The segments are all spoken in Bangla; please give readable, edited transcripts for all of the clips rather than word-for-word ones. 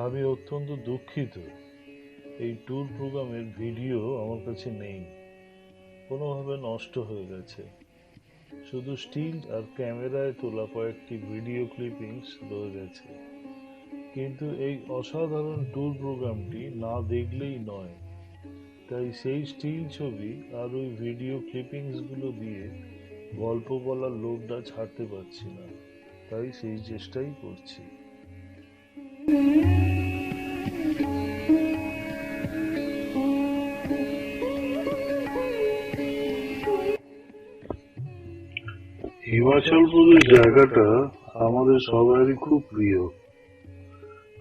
আমি অত্যন্ত দুঃখিত, এই ট্যুর প্রোগ্রামের ভিডিও আমার কাছে নেই, কোনোভাবে নষ্ট হয়ে গেছে। শুধু স্টিল আর ক্যামেরায় তোলা কয়েকটি ভিডিও ক্লিপিংস রয়ে গেছে। কিন্তু এই অসাধারণ ট্যুর প্রোগ্রামটি না দেখলেই নয়, তাই সেই স্টিল ছবি আর ওই ভিডিও ক্লিপিংসগুলো দিয়ে গল্প বলার লোভটা ছাড়তে পারছি না, তাই সেই চেষ্টাই করছি। হিমাচল প্রদেশ জায়গাটা আমাদের সবারই খুব প্রিয়।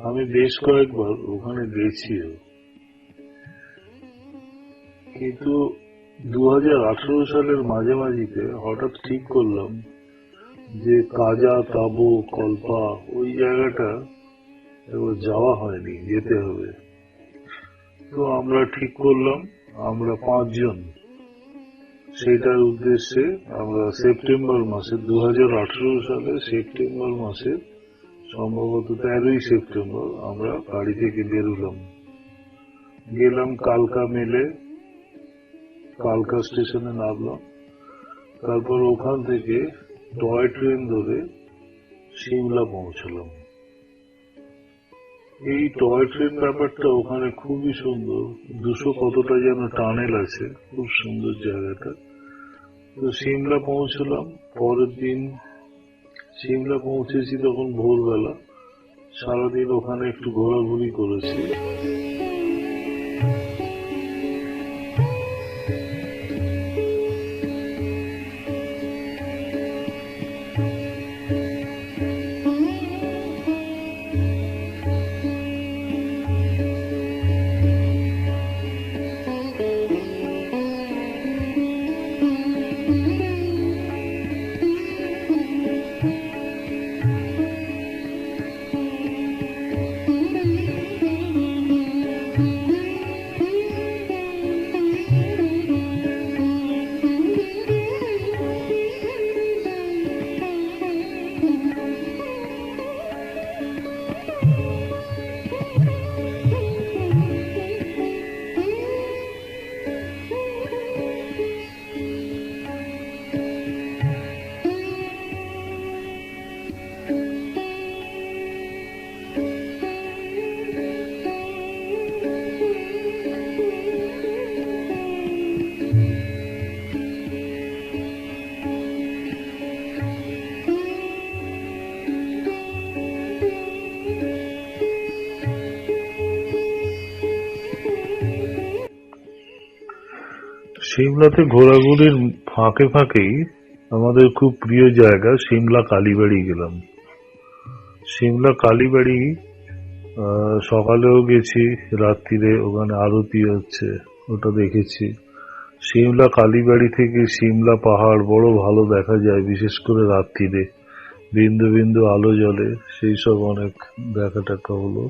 আমি বেশ কয়েকবার ওখানে গেছিও, কিন্তু 2018 সালের মাঝামাঝিতে হঠাৎ ঠিক করলাম যে কাজা, তাবো, কল্পা ওই জায়গাটা এবার যাওয়া হয়নি, যেতে হবে। তো আমরা ঠিক করলাম আমরা 5 জন সেটার উদ্দেশ্যে আমরা সেপ্টেম্বর মাসে 2018 সালে সেপ্টেম্বর মাসে সম্ভবত 13ই সেপ্টেম্বর আমরা গাড়ি থেকে বেরোলাম। গেলাম কালকা মেলে, কালকা স্টেশনে নামলাম। তারপর ওখান থেকে টয় ট্রেন ধরে সিমলা পৌঁছলাম। এই টয় ট্রেন ব্যাপারটা ওখানে খুবই সুন্দর, 200 কতটা যেন টানেল আছে, খুব সুন্দর জায়গাটা। তো সিমলা পৌঁছলাম। পরের দিন সিমলা পৌঁছেছি তখন ভোরবেলা। সারাদিন ওখানে একটু ঘোরাঘুরি করেছি। সিমলাতে ঘোরাঘুরির ফাঁকে ফাঁকেই আমাদের খুব প্রিয় জায়গা সিমলা কালীবাড়ি গেলাম। সিমলা কালীবাড়ি সকালেও গেছি, রাত্রিরে ওখানে আরতি হচ্ছে, ওটা দেখেছি। সিমলা কালীবাড়ি থেকে সিমলা পাহাড় বড় ভালো দেখা যায়, বিশেষ করে রাত্রিরে বিন্দু বিন্দু আলো জ্বলে, সেই সব অনেক দেখা টাকা হলো।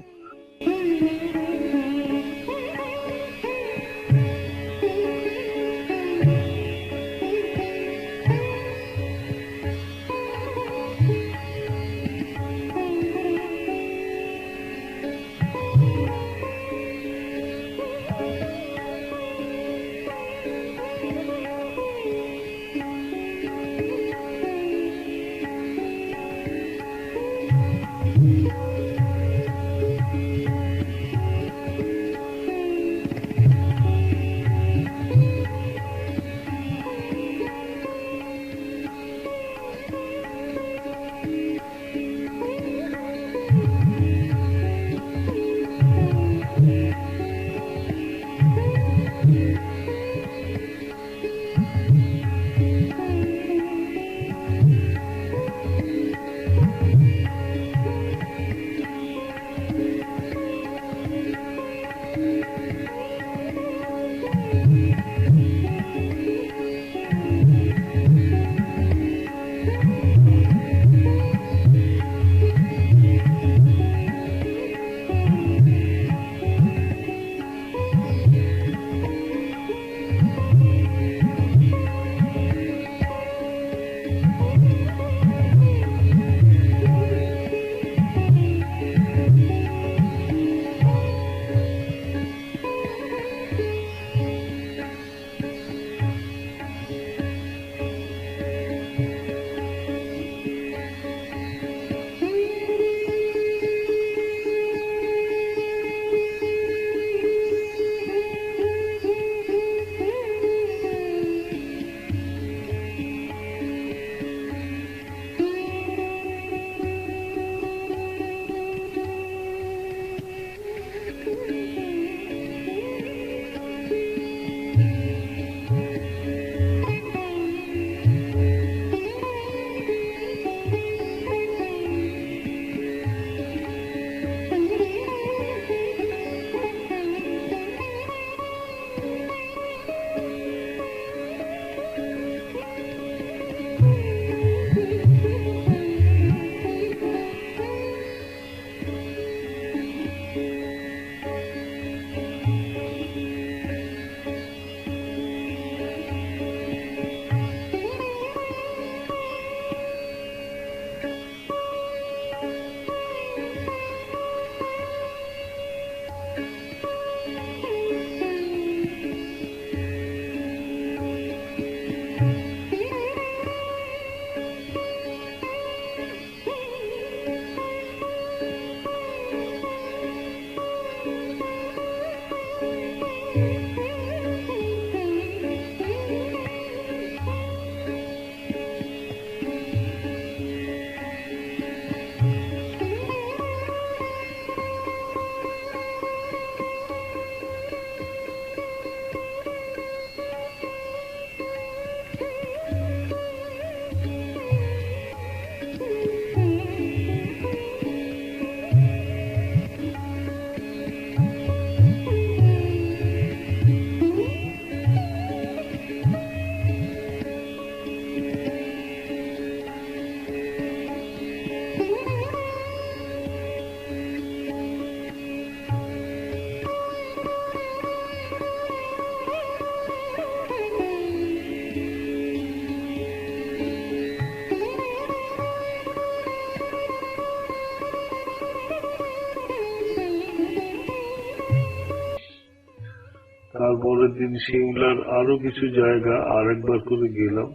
তারপরের দিন সিমলার আরো কিছু জায়গা আরেকবার করে গেলাম,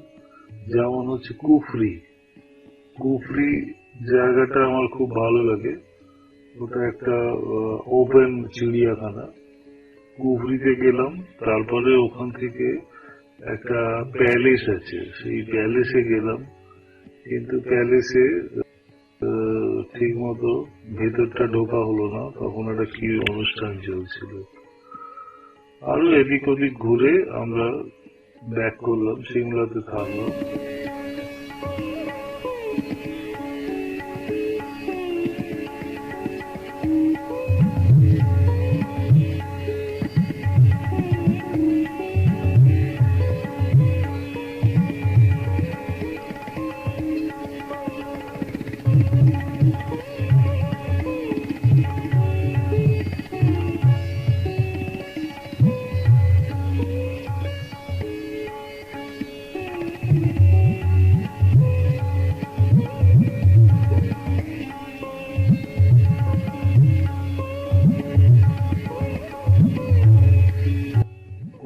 যেমন হচ্ছে কুফরি। কুফরি জায়গাটা আমার খুব ভালো লাগে। ওটা একটা ওপেন চিড়িয়াখানা। কুফরিতে গেলাম, তারপরে ওখান থেকে একটা প্যালেস আছে, সেই প্যালেসে গেলাম। কিন্তু প্যালেসে ঠিক মতো ভেতরটা ঢোকা হলো না, তখন একটা কি অনুষ্ঠান চলছিল। আরো এদিক ওদিক ঘুরে আমরা ব্যাক করলাম, সিমলাতে থাকলাম।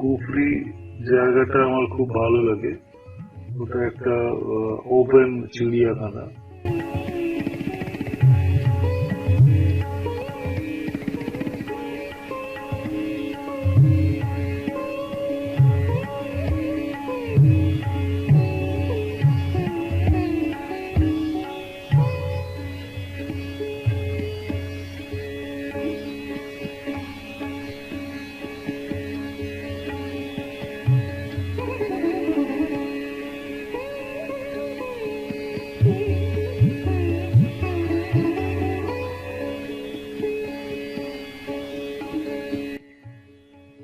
কুফরি জায়গাটা আমার খুব ভালো লাগে। ওটা একটা ওপেন চিড়িয়াখানা।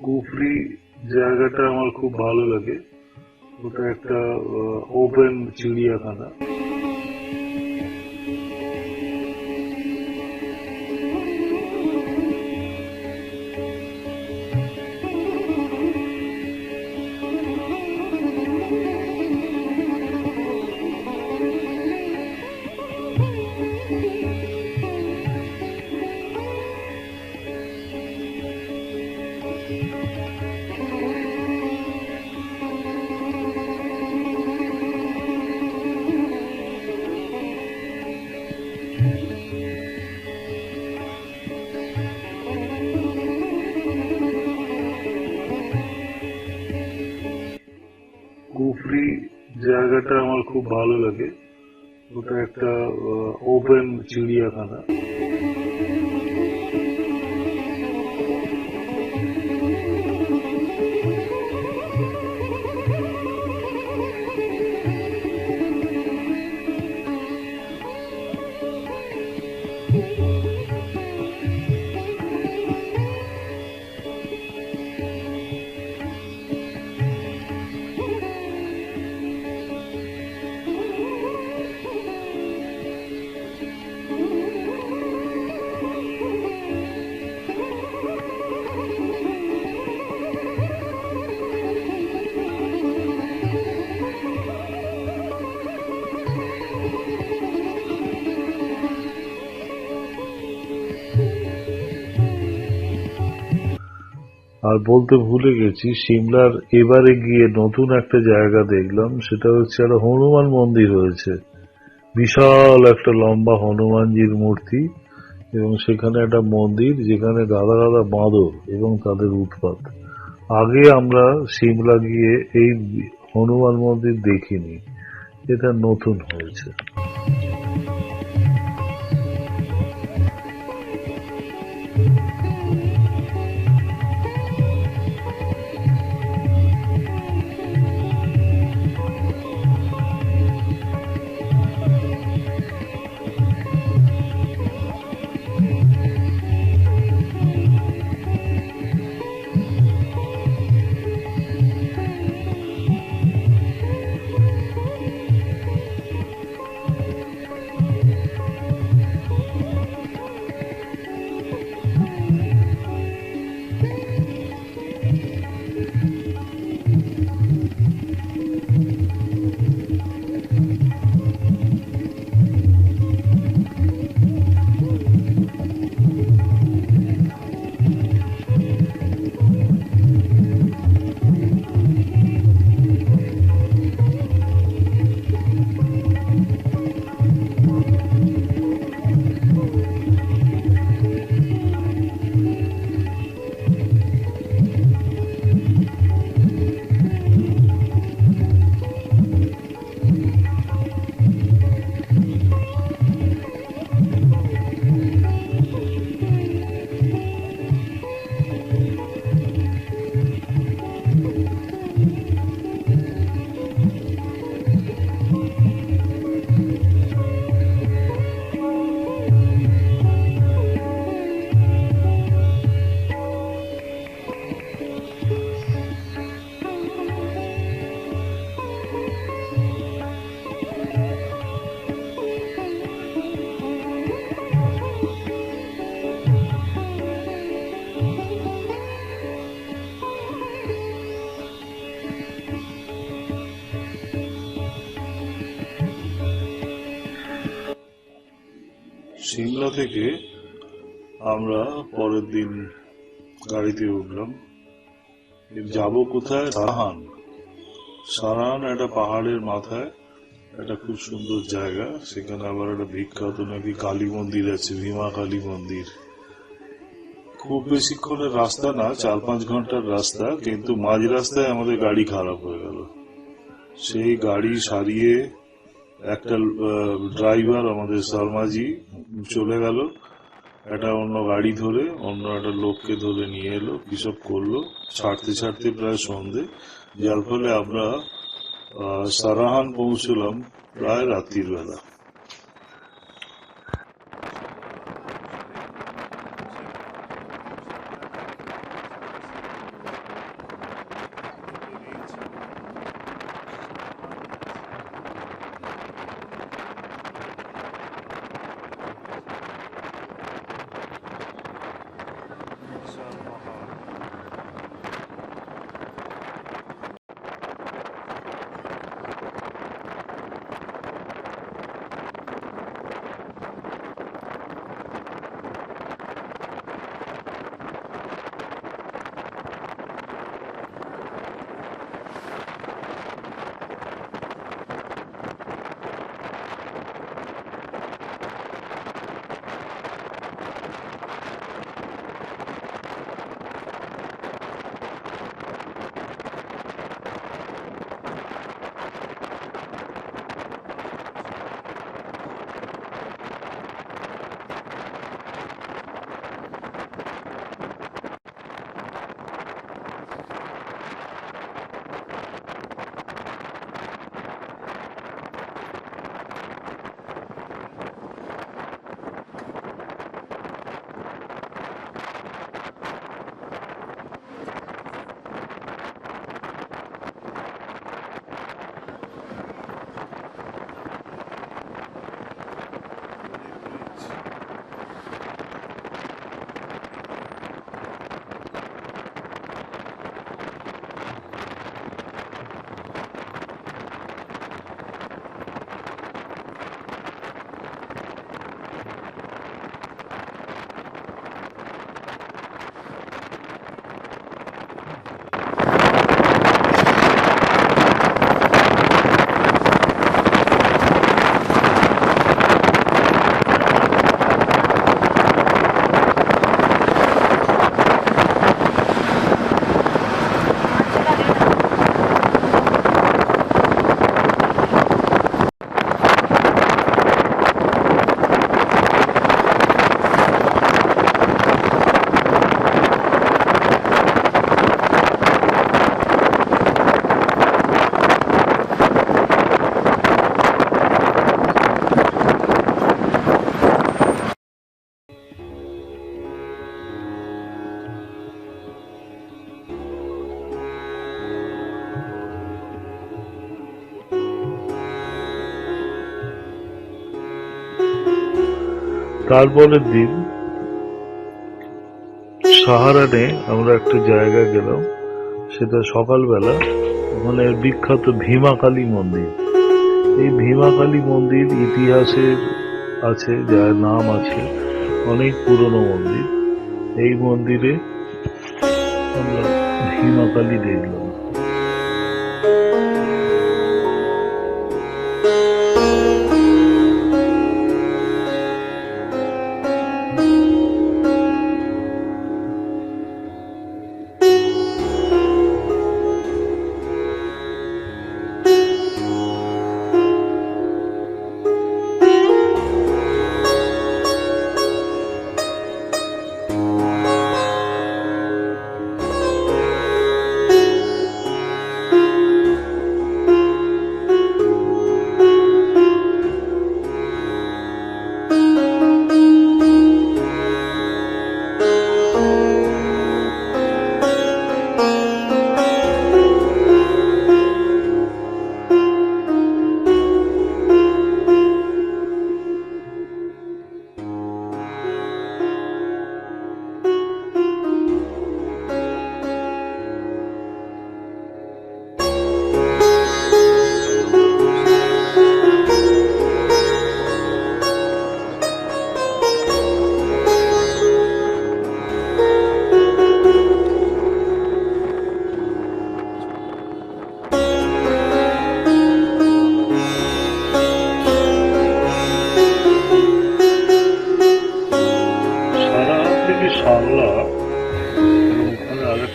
কুফরি জায়গাটা আমার খুব ভালো লাগে। ওটা একটা ওপেন চিড়িয়াখানা। কুফরি জায়গাটা আমার খুব ভালো লাগে। ওটা একটা ওপেন চিড়িয়াখানা। আর বলতে ভুলে গেছি, সিমলার এবারে গিয়ে নতুন একটা জায়গা দেখলাম, সেটা হচ্ছে একটা হনুমান মন্দির হয়েছে। বিশাল একটা লম্বা হনুমানজির মূর্তি, এবং সেখানে একটা মন্দির যেখানে গাদা গাদা বাঁদর এবং তাদের উৎপাত। আগে আমরা সিমলা গিয়ে এই হনুমান মন্দির দেখিনি, এটা নতুন হয়েছে। সিমলা থেকে আমরা পরের দিন গাড়িতে উঠলাম। যাব কোথায়? সারাহান একটা পাহাড়ের মাথায় একটা খুব সুন্দর জায়গা। সেখানে আবার একটা বিখ্যাত নাকি কালী মন্দির আছে, ভীমা কালী মন্দির। খুব বেশিক্ষণের রাস্তা না, 4-5 ঘন্টার রাস্তা, কিন্তু মাঝ রাস্তায় আমাদের গাড়ি খারাপ হয়ে গেল। সেই গাড়ি সারিয়ে একটা ড্রাইভার আমাদের শর্মাজি চলে গেল, একটা অন্য গাড়ি ধরে অন্য একটা লোককে ধরে নিয়ে এলো, কিসব করলো, ছাড়তে ছাড়তে প্রায় সন্ধে, যার ফলে আমরা সারাহান পৌঁছলাম প্রায় রাত্রির বেলা। তারপরের দিন সাহারানে আমরা একটা জায়গা গেলাম, সেটা সকালবেলা। ওখানে বিখ্যাত ভীমা কালী মন্দির। এই ভীমা কালী মন্দির ইতিহাসের আছে, যার নাম আছে, অনেক পুরনো মন্দির। এই মন্দিরে আমরা ভীমা কালী দেখলাম।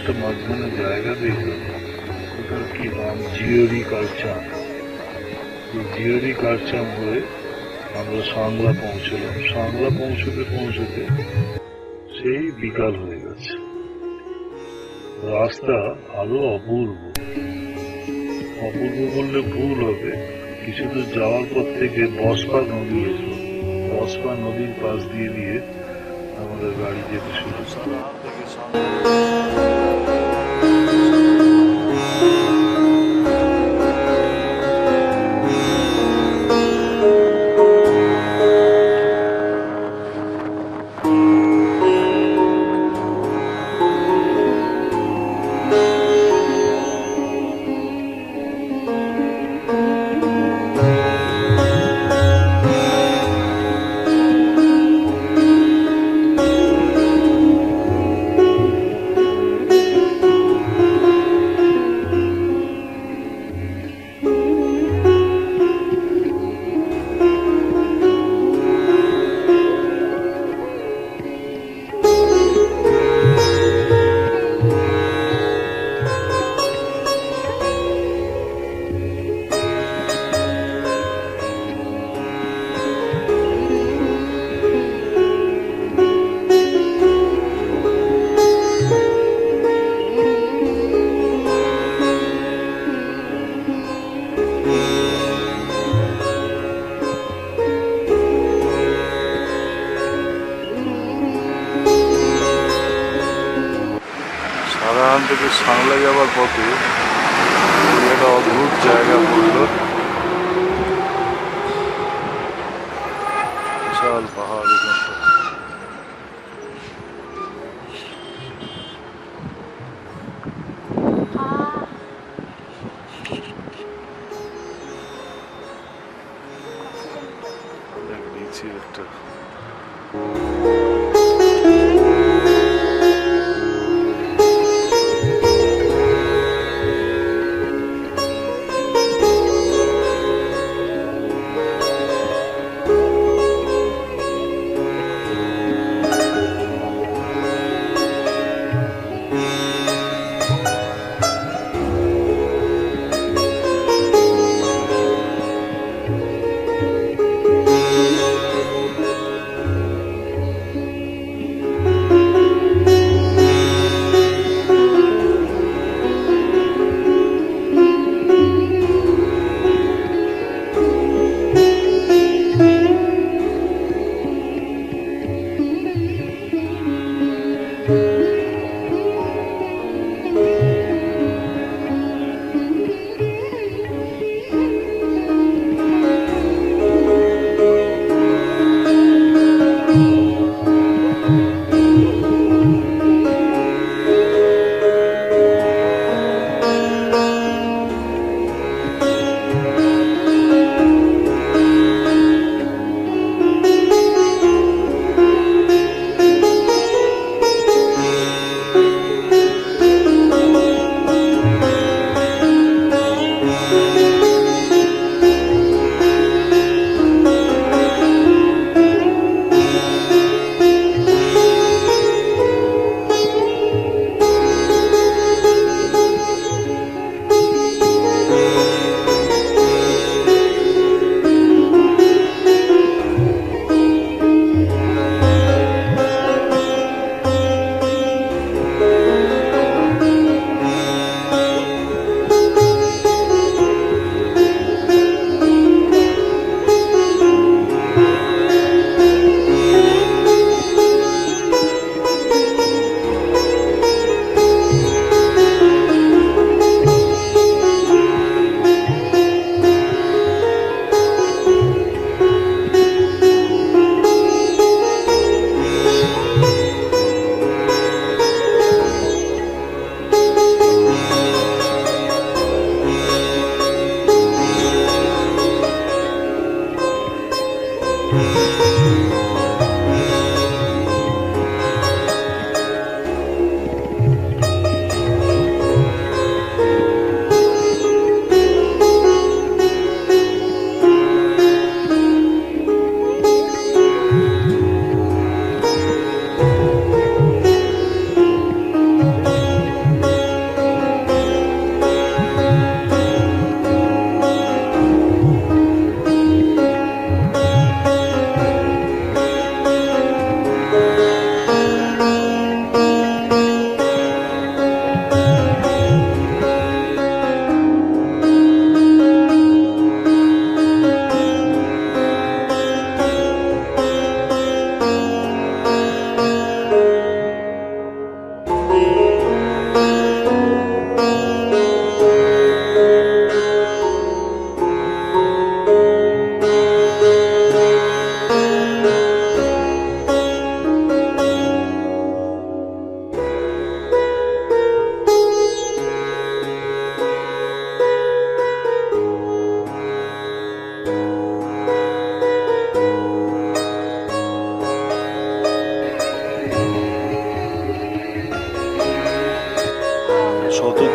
একটা মাঝখানে জায়গা দেখলাম, ওটার কি নাম, জিওরি কালচাম। এই জিওরি কালচাম হয়ে আমরা সাংলা পৌঁছলাম। সাংলা পৌঁছতে পৌঁছতে সেই বিকাল হয়ে গেছে। রাস্তা আরো অপূর্ব। অপূর্ব বললে ভুল হবে, কিছু দূর যাওয়ার পর থেকে বসপা নদী এলো। বসপা নদীর পাশ দিয়ে আমাদের গাড়ি যেতে শুরু করলো। সারাহান থেকে সাংলা যাওয়ার পথে একটা অদ্ভুত জায়গা পড়ল। বিশাল পাহাড় এখানটা। অনেক নিচে একটা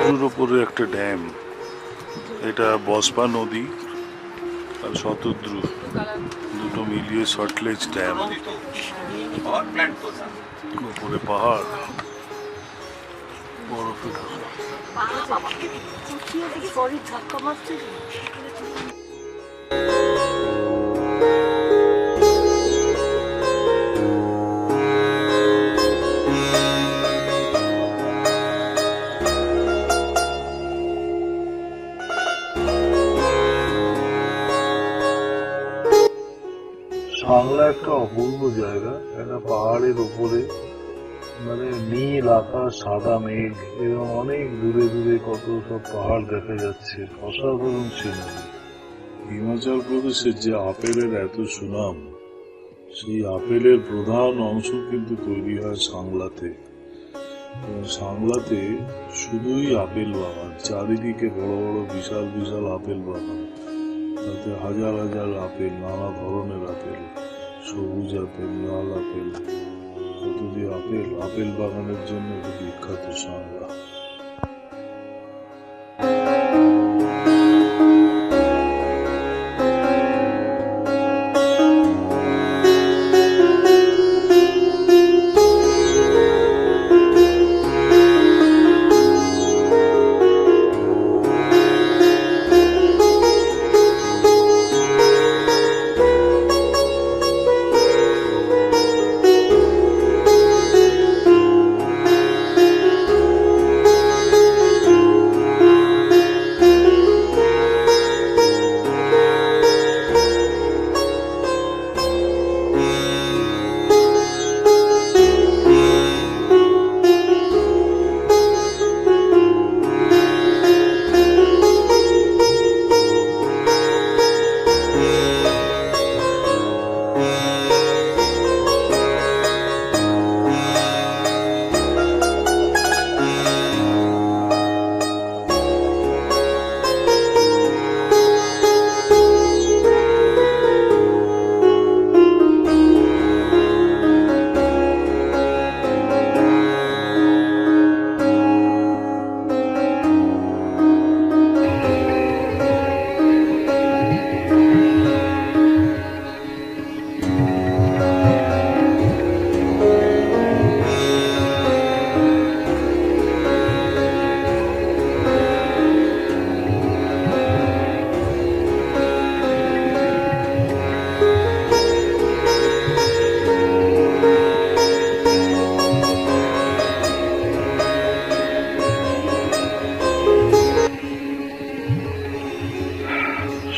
সমুদ্রের ওপরে একটা ড্যাম, এটা বসপা নদী আর শতদ্রু দুটো মিলিয়ে সটলেজ ড্যাম। উপরে পাহাড় বরফে ঢাকা। সাংলা একটা অপূর্ব জায়গা, একটা পাহাড়ের উপরে, মানে নীল আকাশ, সাদা মেঘ এবং অনেক দূরে দূরে কত সব পাহাড় দেখা যাচ্ছে। অসাধারণ সিনারি। হিমাচল প্রদেশের যে আপেলের এত সুনাম, সেই আপেলের প্রধান অংশ কিন্তু তৈরি হয় সাংলাতে। এবং সাংলাতে শুধুই আপেল বাগান, চারিদিকে বড় বড় বিশাল বিশাল আপেল বাগান, তাতে হাজার হাজার আপেল, নানা ধরনের আপেল, সবুজ আপেল, লাল আপেল, কত যে আপেল। আপেল বাগানের জন্য বিখ্যাত সাংলা।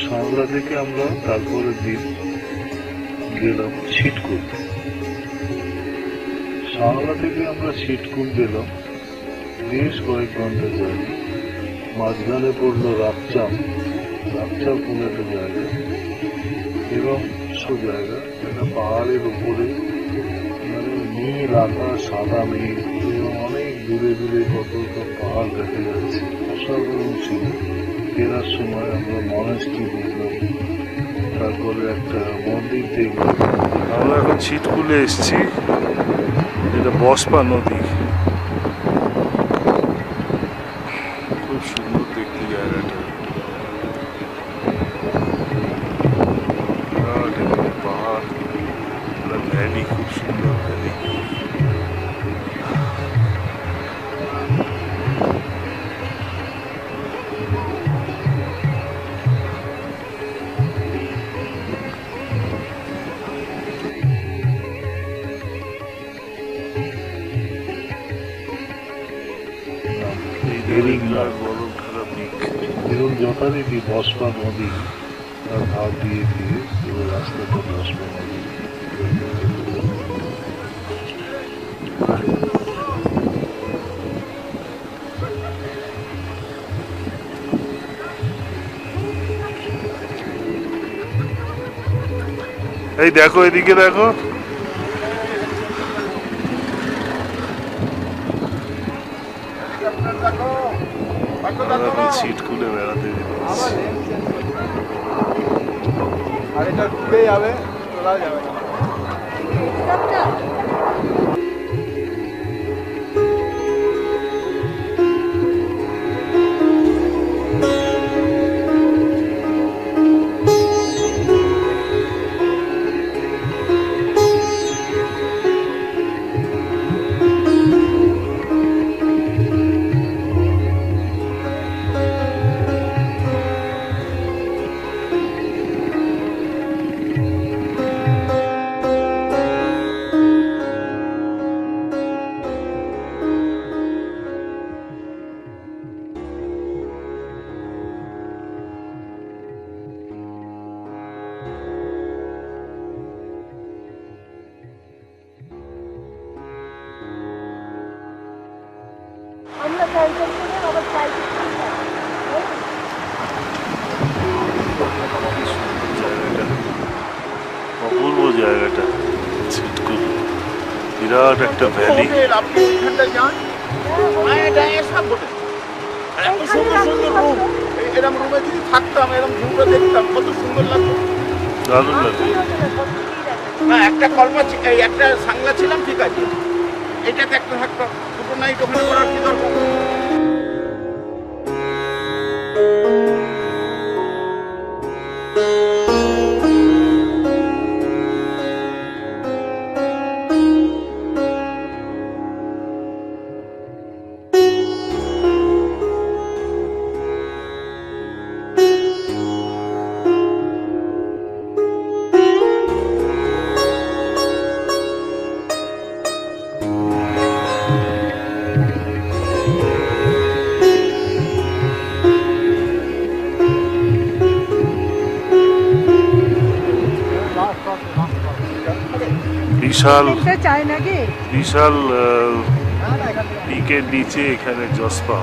সাংলা থেকে আমরা তারপরের দিন গেলাম ছিটকুল। সাংলা থেকে আমরা ছিটকুল গেলাম, বেশ কয়েক ঘন্টা জার্নি। মাঝখানে পড়লো রাপচাম বলে একটা জায়গা, এবং জায়গা একটা পাহাড়ের উপরে, মানে নীল আকাশ, সাদা মেঘ এবং অনেক দূরে দূরে কত সব পাহাড় দেখা যাচ্ছে। অসাধারণ ছিল। ফেরার সময় আমরা মনাস্ট্রি দেখলাম, তারপরে একটা মন্দির দেখলাম। আমরা এখন ছিটকুলে এসেছি, এটা বসপা নদী। খুব সুন্দর দেখতে জায়গাটা। পাহাড়, ভ্যালি, খুব সুন্দর ভ্যালি। এবং যথারীতি বসপা নদী তার ধার দিয়ে দিয়ে পুরো রাস্তাটা বসপা নদী। এই দেখো, এদিকে দেখো, সিট খুলে বেড়াতে আর এটা ঢুকে যাবে, তোলা যাবে না। সিটগুলো বিরাট একটা ভ্যালি। হোটেল, আপনি ওইখানটায় যান, সব হোটেল। আর এত সুন্দর সুন্দর রুম, এরকম রুমে যদি থাকতাম, এরকম রুমটা দেখতাম, কত সুন্দর লাগতো। দারুণ লাগে। না, একটা কলমা এই একটা সাংলা ছিলাম, ঠিক আছে, এটাতে একটা থাকতাম, দুটো নাইট ওখানে করার কি দরকার? বিশাল চাই নাকি বিশাল পিকের নিচে এখানে জসপা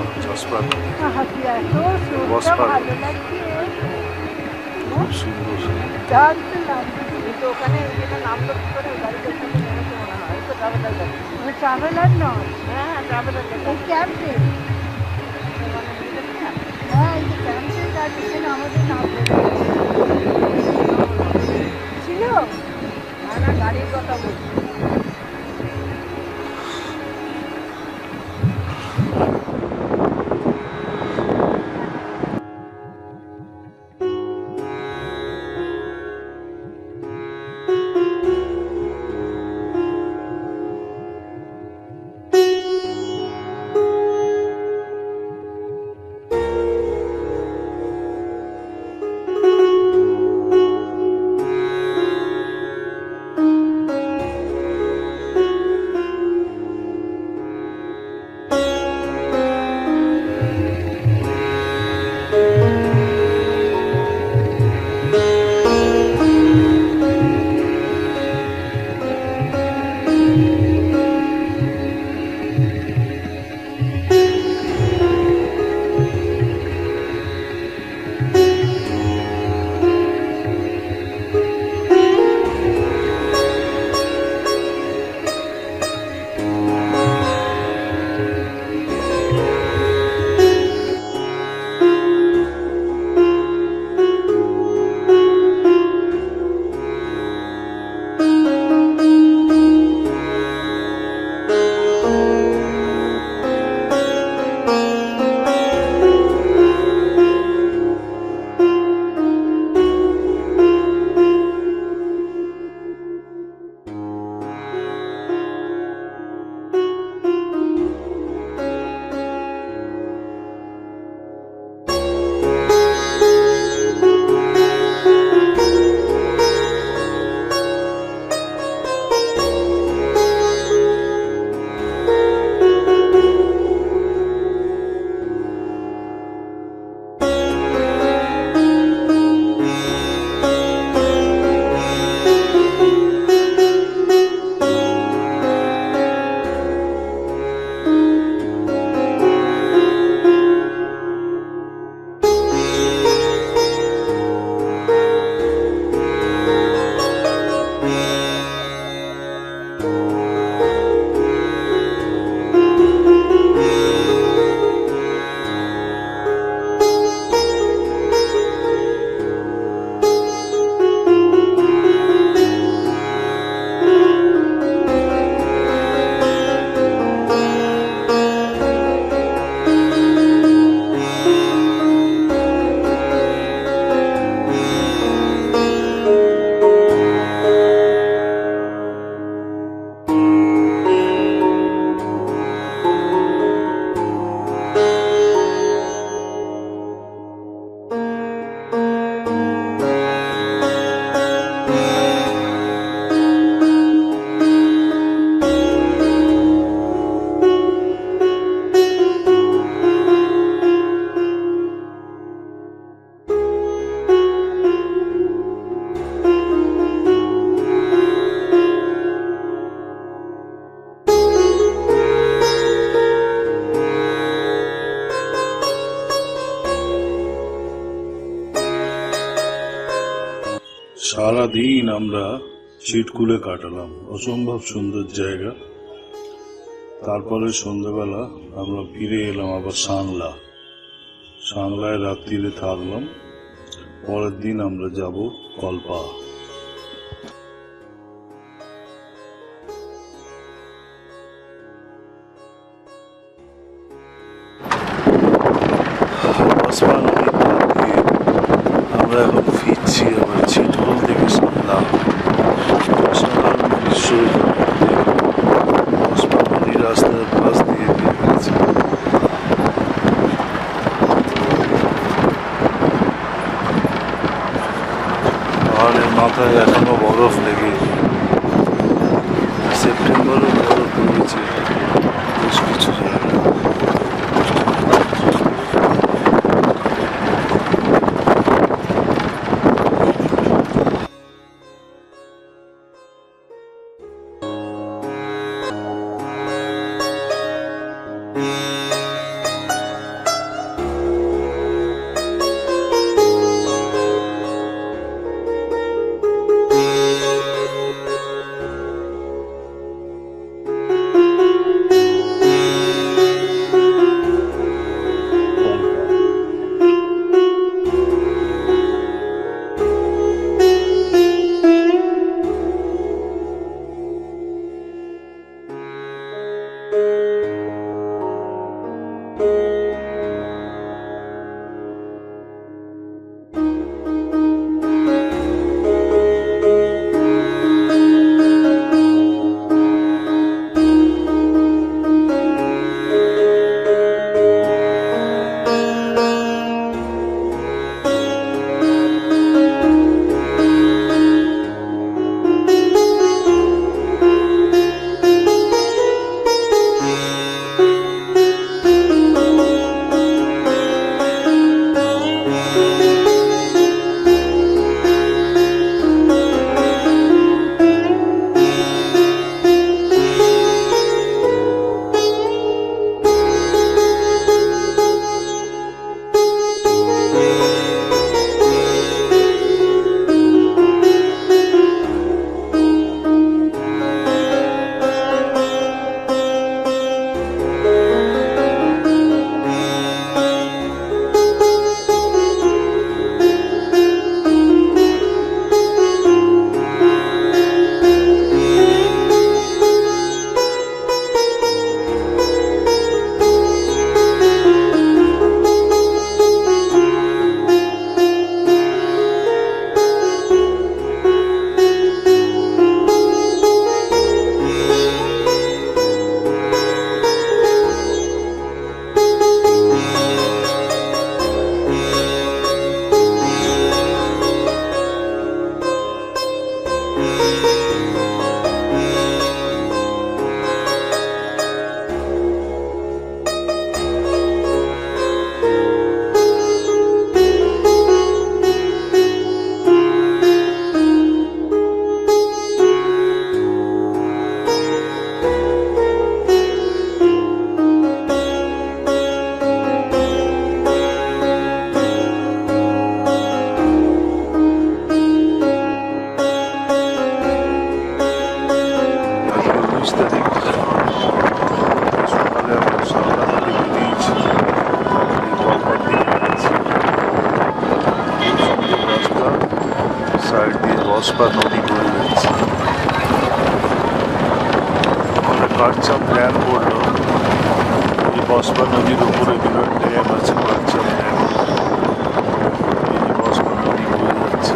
এত বস সুন্দর, পার্ক। ভালো লাগছে। খুব সুন্দর। জানতে লাগছে। কিন্তু ওখানে যেটা নামলো কি করে, গাড়িতে ওখানে নেমেছে মনে হয়। ওই তো ট্রাভেলার গাড়ি। ট্রাভেলার নয়, হ্যাঁ ট্রাভেলার গাড়ি। এই ক্যাম্পে, হ্যাঁ এই যে ক্যাম্পের গাড়ি, এখানে আমাদের নামলো ছিল। না না, গাড়ির কথা বলছি। সারাদিন আমরা ছিটকুলে কাটালাম। অসম্ভব সুন্দর জায়গা। তারপরে সন্ধ্যাবেলা আমরা ফিরে এলাম আবার সাংলায় রাত্রিরে থাকলাম। পরের দিন আমরা যাব কল্পা। বসপা নদী পার দিয়ে আমরা এখন ফিরছি আবার ছিটকুল থেকে সাংলা। অসাধারণ দৃশ্য বসপা নদী রাস্তার পাশ দিয়ে বের হয়েছে। পাহাড়ের মাথায় এখনো বরফ লেগে, সেপ্টেম্বরে বরফ পড়েছে বেশ কিছু জায়গায়। বসপা নদী বয়ে যাচ্ছে। আমাদের কাঠচাপ ড্যাম পড়লো। এই বসপা নদীর উপরে বিরাট ড্যাম আছে, কাঠচাপ ড্যাম। এই যে বসপা নদী বয়ে যাচ্ছে।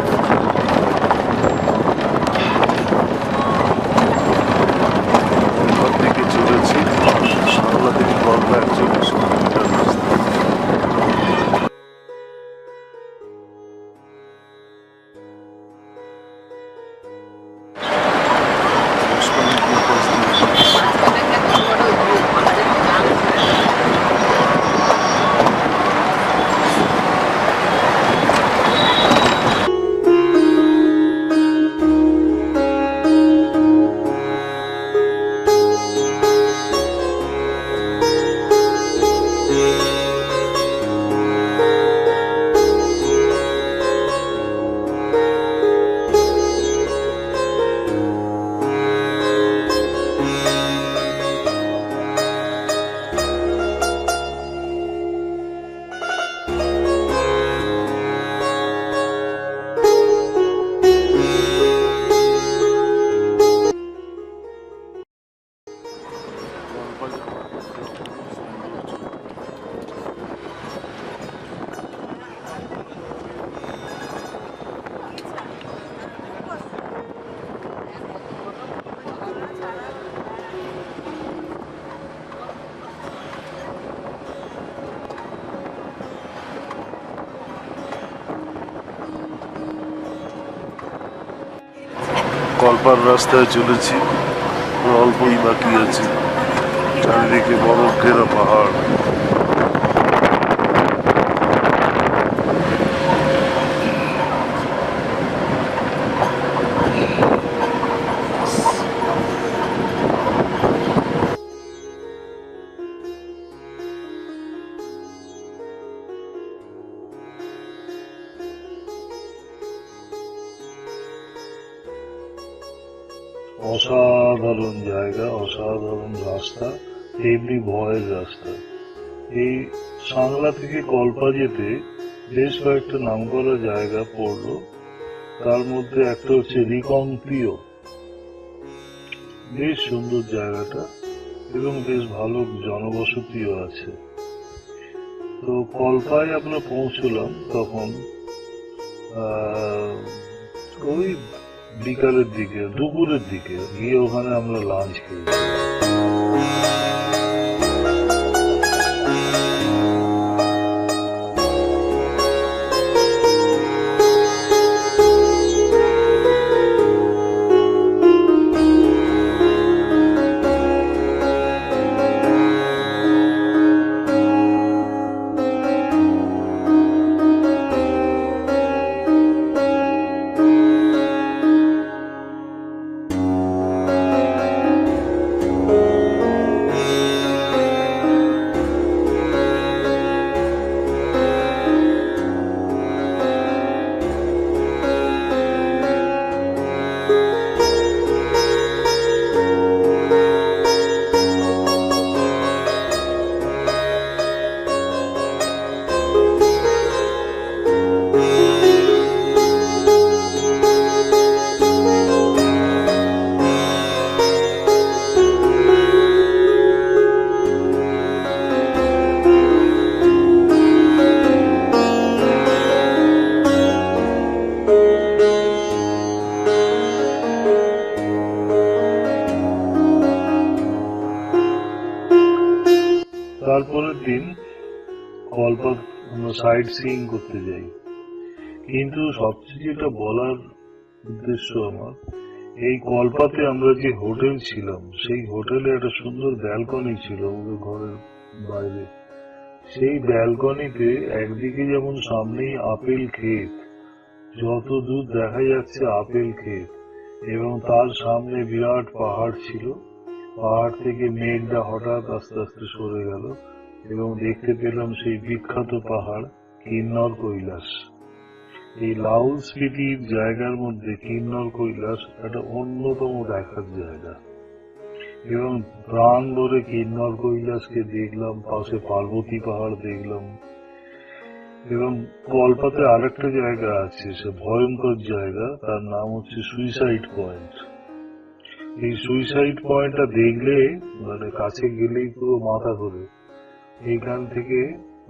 ওখান থেকে চলেছি সাংলা থেকে কলকা 41 কিলোমিটার রাস্তা। কল্পার রাস্তায় চলেছি, অল্পই বাকি আছে। চারিদিকে বরফ ঘেরা পাহাড়। অসাধারণ জায়গা, অসাধারণ রাস্তা, তেমনি ভয়ের রাস্তা। এই সাংলা থেকে কল্পা যেতে বেশ কয়েকটা নামকরা জায়গা পড়লো, তার মধ্যে একটা হচ্ছে রিকংপ্রিয়। বেশ সুন্দর জায়গাটা এবং বেশ ভালো জনবসতিও আছে। তো কল্পায় আমরা পৌঁছলাম তখন ওই বিকালের দিকে, দুপুরের দিকে গিয়ে ওখানে আমরা লাঞ্চ খেয়েছি। তারপরের দিন কল্পা আমরা সাইট সিইং করতে যাই। কিন্তু সবচেয়ে যেটা বলার উদ্দেশ্য আমার, এই কল্পাতে আমরা যে হোটেল ছিলাম, সেই হোটেলে একটা সুন্দর ব্যালকনি ছিল আমাদের ঘরের বাইরে। সেই ব্যালকনিতে একদিকে যেমন সামনেই আপেল ক্ষেত, যত দূর দেখা যাচ্ছে আপেল ক্ষেত, এবং তার সামনে বিরাট পাহাড় ছিল। পাহাড় থেকে মেঘটা হঠাৎ আস্তে আস্তে সরে গেল এবং দেখতে পেলাম সেই বিখ্যাত পাহাড় কিন্নর কৈলাস। এই লাউল স্পিতির জায়গার মধ্যে কিন্নর কৈলাস একটা অন্যতম দেখার জায়গা, এবং প্রাণ ভরে কিন্নর কৈলাসকে দেখলাম, পাশে পার্বতী পাহাড় দেখলাম। এবং কল্পাতে আরেকটা জায়গা আছে, সে ভয়ঙ্কর জায়গা, তার নাম হচ্ছে সুইসাইড পয়েন্ট। এই সুইসাইড পয়েন্টটা দেখলে মানে কাছে গেলেই পুরো মাথা ঘোরে। এইখান থেকে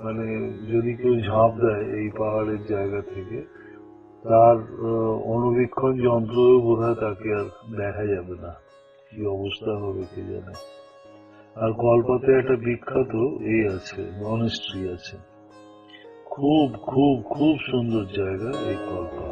মানে যদি কেউ ঝাঁপ দেয় এই পাহাড়ের জায়গা থেকে, তার অনুবীক্ষণ যন্ত্রও বোধহয় তাকে আর দেখা যাবে না, কি অবস্থা হবে কে জানে। আর কল্পাতে একটা বিখ্যাত এই আছে, মনেস্ট্রি আছে। খুব খুব খুব সুন্দর জায়গা এই কল্পা।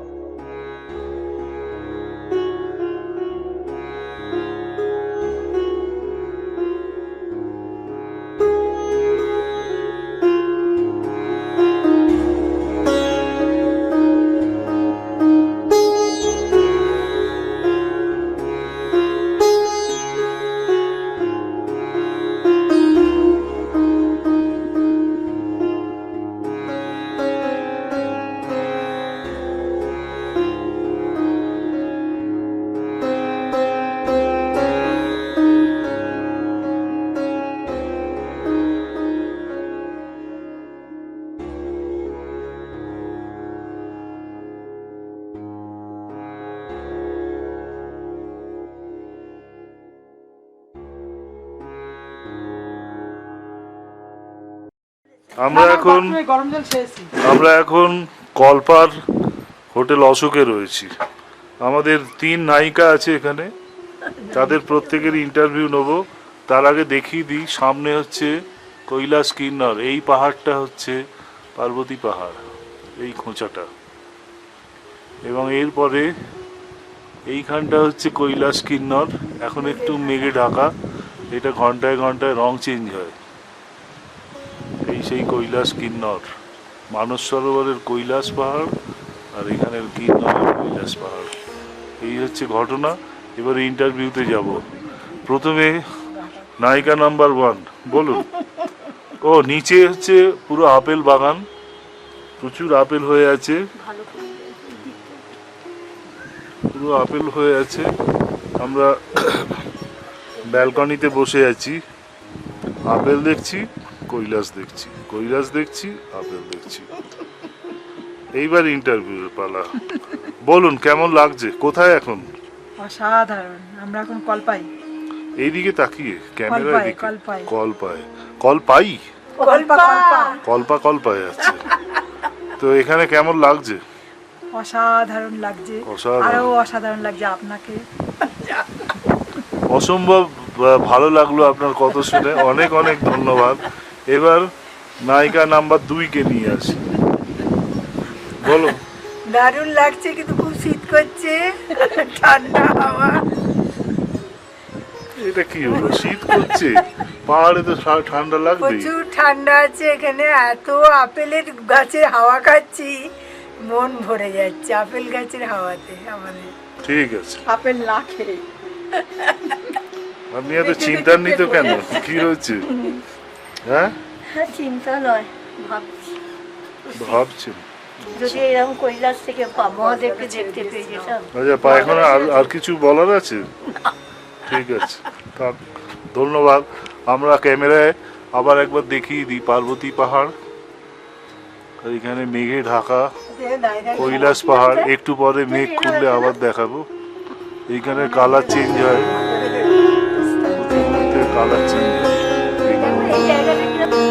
আমরা এখন কল্পার হোটেল অশোকে রয়েছি। আমাদের 3 নায়িকা আছে এখানে, তাদের প্রত্যেকের ইন্টারভিউ নেব। তার আগে দেখিয়ে দিই, সামনে হচ্ছে কৈলাস কিন্নর, এই পাহাড়টা হচ্ছে পার্বতী পাহাড়, এই খোঁচাটা, এবং এরপরে এইখানটা হচ্ছে কৈলাস কিন্নর, এখন একটু মেঘে ঢাকা, এটা ঘন্টায় ঘন্টায় রং চেঞ্জ হয়। এই সেই কৈলাস কিন্নর, মানস সরোবরের কৈলাস পাহাড় আর এখানের কিন্নরের কৈলাস পাহাড়। এই হচ্ছে ঘটনা। এবারে ইন্টারভিউতে যাব। প্রথমে নায়িকা নাম্বার 1 বলুন। ও নিচে হচ্ছে পুরো আপেল বাগান, প্রচুর আপেল হয়ে আছে, পুরো আপেল হয়ে আছে। আমরা ব্যালকনিতে বসে আছি, আপেল দেখছি, কৈলাস দেখছি, কৈলাস দেখছি, আপেল দেখছি। এইবার ইন্টারভিউর পালা। বলুন কেমন লাগছে, কোথায় এখন? অসাধারণ। আমরা এখন কলপাই। এইদিকে তাকিয়ে ক্যামেরার কলপায়, দিকে। কলপায়। কলপায়, কলপাই, কলপা কলপা কল্পা কলপায় আছে। তো এখানে কেমন লাগছে? অসাধারণ লাগছে। অসাধারণ। আরো অসাধারণ লাগছে আপনাকে। অসম্ভব ভালো লাগলো আপনার কথা শুনে, অনেক অনেক ধন্যবাদ। এবার নায়িকা নাম্বার 2 কে নিয়ে আসি, বলো। দারুণ লাগছে, কিন্তু খুব শীত করছে, ঠান্ডা হাওয়া। এটা কি হলো, শীত করছে? পাহাড়ে তো ঠান্ডা লাগবে। প্রচুর ঠান্ডা আছে এখানে। এত আপেলের গাছের হাওয়া খাচ্ছি, মন ভরে যাচ্ছে আপেল গাছের হাওয়াতে আমাদের। ঠিক আছে, আপেল না খেয়ে আপনি এত চিন্তা নিত কেন, কি হয়েছে? হ্যাঁ, চিন্তা নয়, ভাবছি ভাবছেন। যদি এরকম কৈলাস থেকে মহাদেবকে দেখতে পেয়ে যেতাম। আচ্ছা, এখন আর কিছু বলার আছে? ঠিক আছে, থাক, ধন্যবাদ। আমরা ক্যামেরায় আবার একবার দেখিয়ে দিই পার্বতী পাহাড়, আর এখানে মেঘে ঢাকা কৈলাস পাহাড়। একটু পরে মেঘ খুললে আবার দেখাবো। এইখানে কালার চেঞ্জ হয়, কালার চেঞ্জ হয়। এই জায়গাটা কিরকম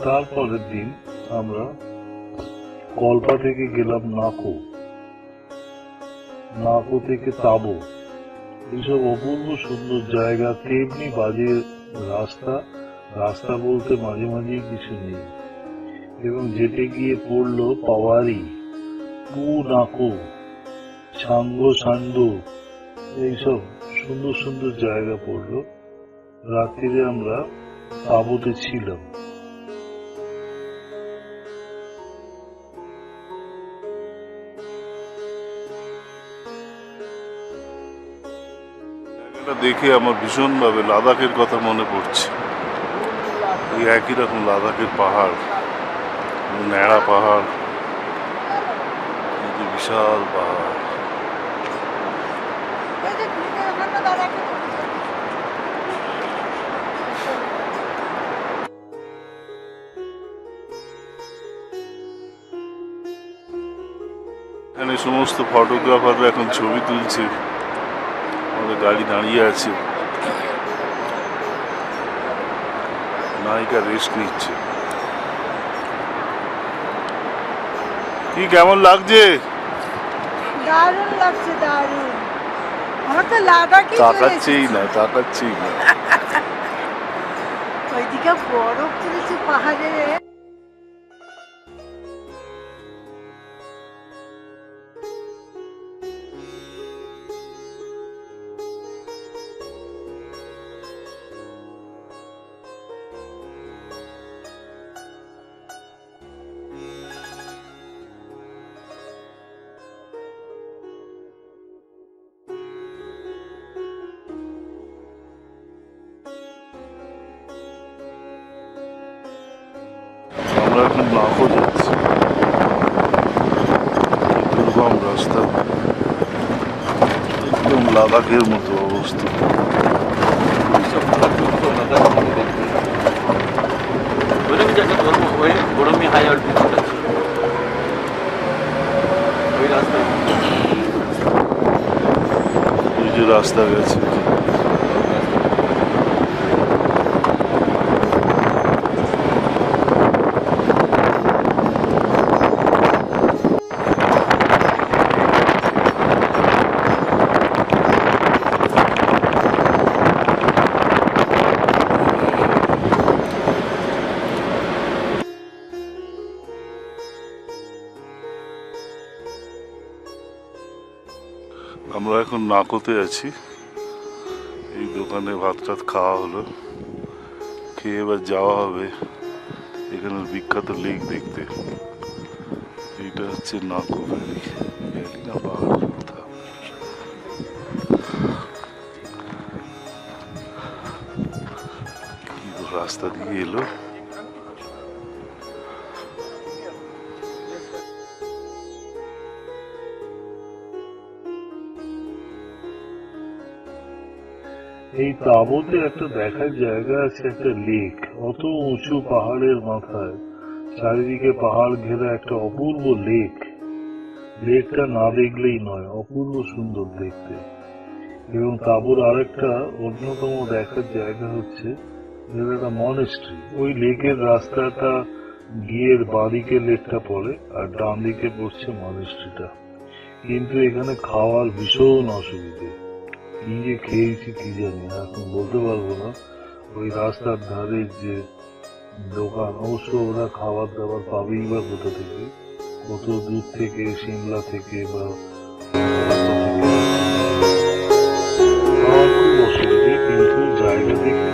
তারপরের দিন আমরা কল্পা থেকে গেলাম নাকো থেকে তাবো। এইসব অপূর্ব সুন্দর জায়গা, তেমনি বাজে রাস্তা বলতে মাঝে মাঝে কিছু নেই, এবং যেতে গিয়ে পড়লো পাওয়ারি, নাকো, সান্ডো, এইসব সুন্দর সুন্দর জায়গা পড়লো। রাত্রিরে আমরা তাঁবুতে ছিলাম। এটা দেখে আমার ভীষণভাবে লাদাখের কথা মনে পড়ছে। এই একই রকম লাদাখের পাহাড়, ন্যাড়া পাহাড়, কিন্তু বিশাল পাহাড়। এখানে সমস্ত ফটোগ্রাফাররা এখন ছবি তুলছে। আমাদের গাড়ি দাঁড়িয়ে আছে, নায়িকা রেস্ট নিচ্ছে। কি কেমন লাগছে? দারুণ লাগছে, দারুণ। আমার তো লাদাখই তাকাচ্ছেই না। ওইদিকে বরফ পড়েছে পাহাড়ে। আমরা এখন নাকো যাচ্ছি। দুর্গম রাস্তা, একদম লাদাখের মতো অবস্থা। গরমে হাই অল্টিটিউড আছে ওই রাস্তায়। এই যে রাস্তা গেছে, আমরা এখন নাকোতে আছি। এই দোকানে ভাত টাত খাওয়া হলো, খেয়ে এবার যাওয়া হবে এখানের বিখ্যাত লেক দেখতে। এটা হচ্ছে নাকো ভ্যালি, না পাহাড়ের কথা। কি রাস্তা দিয়ে এলো। এই তাঁবুতে একটা দেখার জায়গা আছে, একটা লেক, অত উঁচু পাহাড়ের মাথায়, চারিদিকে পাহাড় ঘেরা একটা অপূর্ব লেক। লেকটা না দেখলেই নয়, অপূর্ব সুন্দর দেখতে। এবং তাঁবুর আরেকটা অন্যতম দেখার জায়গা হচ্ছে একটা মনেস্ট্রি। ওই লেকের রাস্তাটা গিয়ে বাঁদিকে লেকটা পড়ে আর ডান দিকে পড়ছে মনেস্ট্রিটা। কিন্তু এখানে খাওয়ার ভীষণ অসুবিধে। কি যে খেয়েছি কি জানি, এখন বলতে পারবো না। ওই রাস্তার ধারে যে দোকান, অবশ্য ওরা খাবার দাবার পাবেই বা কোথা থেকে, কত দূর থেকে, সিমলা থেকে বা খাওয়ার খুব অসুবিধে, কিন্তু জায়গা দেখে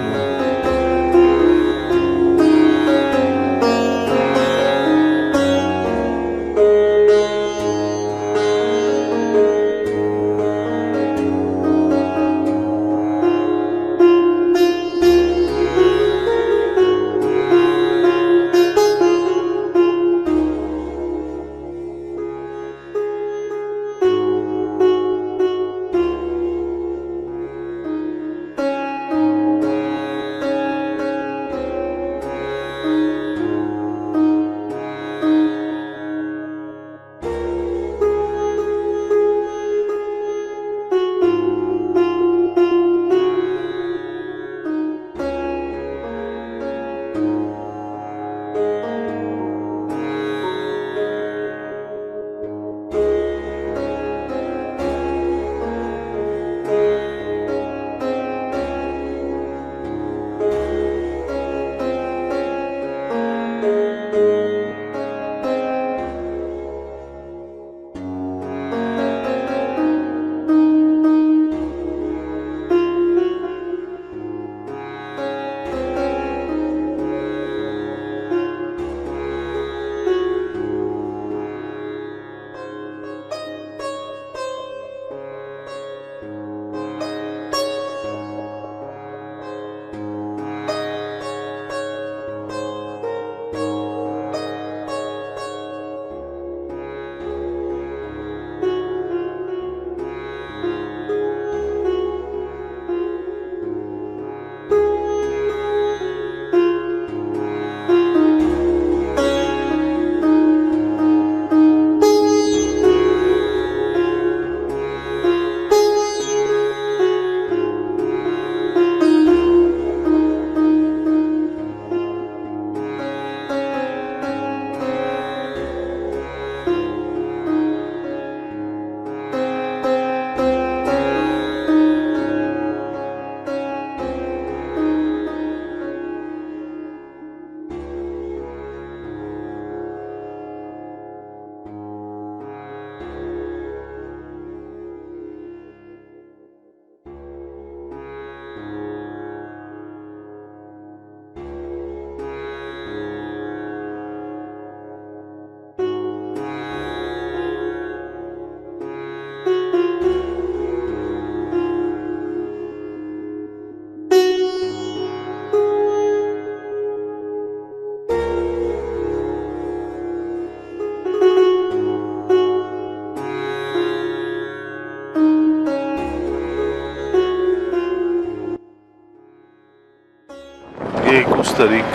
আজকে 21 তারিখ।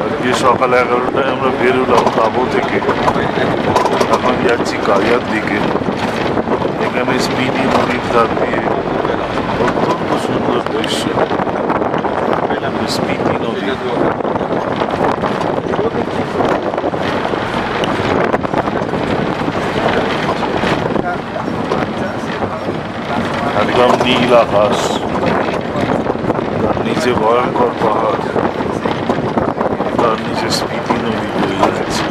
আজকে সকাল 11টায় আমরা বেরোলাম তাবো থেকে। এখন যাচ্ছি কাজার দিকে। এখানে স্পিতি নদীর ধার দিয়ে অত্যন্ত সুন্দর দৃশ্য। স্পিতি নদী একদম নীল আকাশ, তার নিচে ভয়ঙ্কর পাহাড়, তার নিচে স্পিতি নদী বয়ে যাচ্ছে।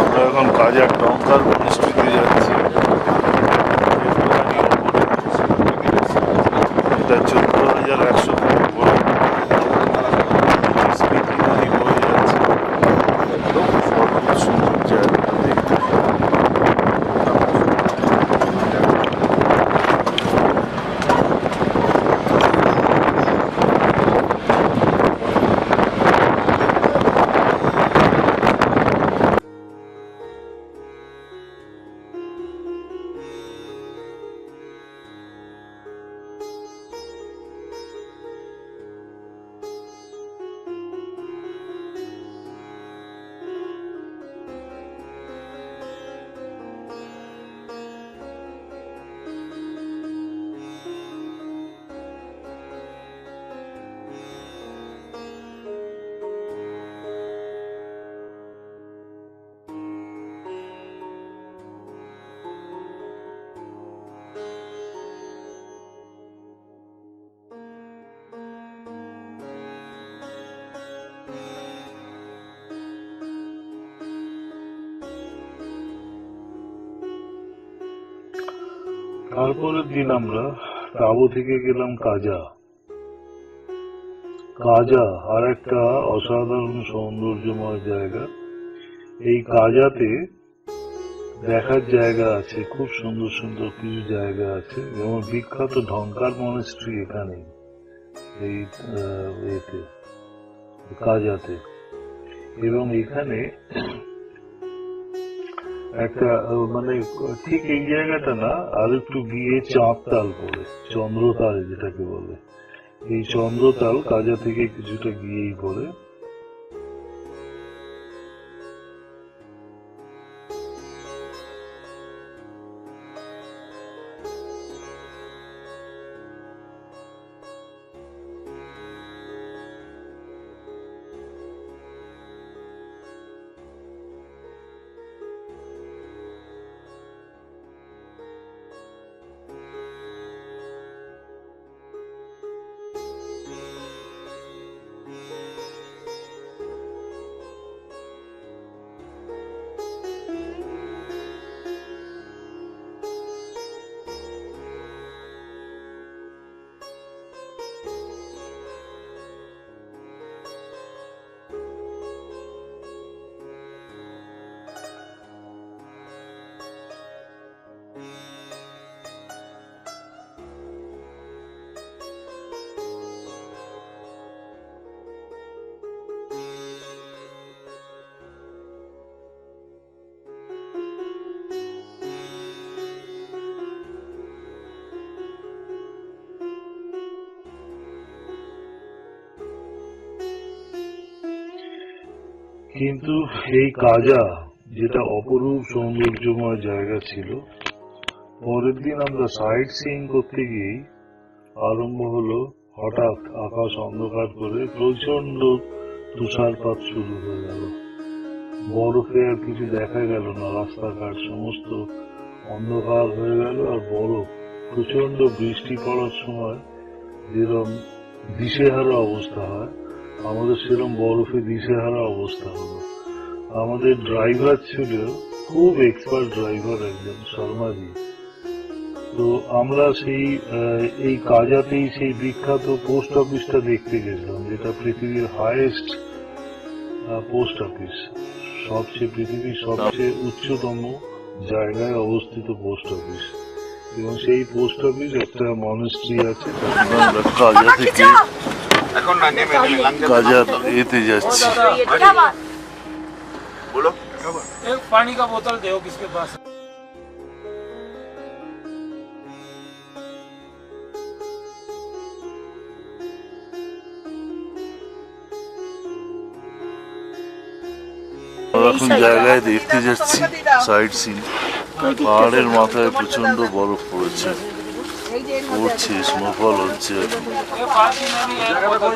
আমরা এখন কাজার ডঙ্কার মনস্ট্রিতে যাচ্ছি। এটা 14,100 ফুট উপরে স্পিতি নদী বয়ে যাচ্ছে। অদ্ভুত সুন্দর জায়গাটা দেখতে। তারপরের দিন আমরা তাবো থেকে গেলাম কাজা। কাজা আর একটা অসাধারণ সৌন্দর্যময় জায়গা। এই কাজাতে দেখার জায়গা আছে, খুব সুন্দর সুন্দর কিছু জায়গা আছে, যেমন বিখ্যাত ঢঙ্কার মনেস্ট্রি এখানে এই এতে কাজাতে। এবং এখানে একটা মানে ঠিক এই জায়গাটা না, আর একটু গিয়ে চাঁদতাল পড়ে, চন্দ্রতাল যেটাকে বলে, এই চন্দ্রতাল কাজা থেকে কিছুটা গিয়েই পড়ে। কিন্তু এই কাজা যেটা অপরূপ সৌন্দর্যময় জায়গা ছিল, পরের দিন আমরা সাইট সিইং করতে গিয়েই আরম্ভ হলো হঠাৎ আকাশ অন্ধকার করে প্রচন্ড তুষারপাত শুরু হয়ে গেল। বরফে আর কিছু দেখা গেল না, রাস্তাঘাট সমস্ত অন্ধকার হয়ে গেল। আর বরফ, প্রচন্ড বৃষ্টি পড়ার সময় যেরকম দিশেহারা অবস্থা হয়, আমাদের সেরকম বরফে দিশেহারা অবস্থা হলো। আমাদের ড্রাইভার ছিল খুব এক্সপার্ট ড্রাইভার, একজন শর্মাজি। তো আমরা সেই এই কাজাতেই সেই বিখ্যাত পোস্ট অফিসটা দেখতে গেছিলাম, যেটা পৃথিবীর হাইয়েস্ট পোস্ট অফিস, পৃথিবীর সবচেয়ে উচ্চতম জায়গায় অবস্থিত পোস্ট অফিস। এবং সেই পোস্ট অফিস একটা মনেস্ট্রি আছে। আমরা কাজা থেকে এখন না নেমে নেমে কাজার এতে যাচ্ছি। বলো एक पानी का बोतल दो किसके पास এখন জায়গায় দেখতে যাচ্ছি সাইড সিন। পাহাড়ের মাথায় প্রচন্ড বরফ পড়েছে, স্নোফল হচ্ছে। ये बाल्टी में भी एक बोतल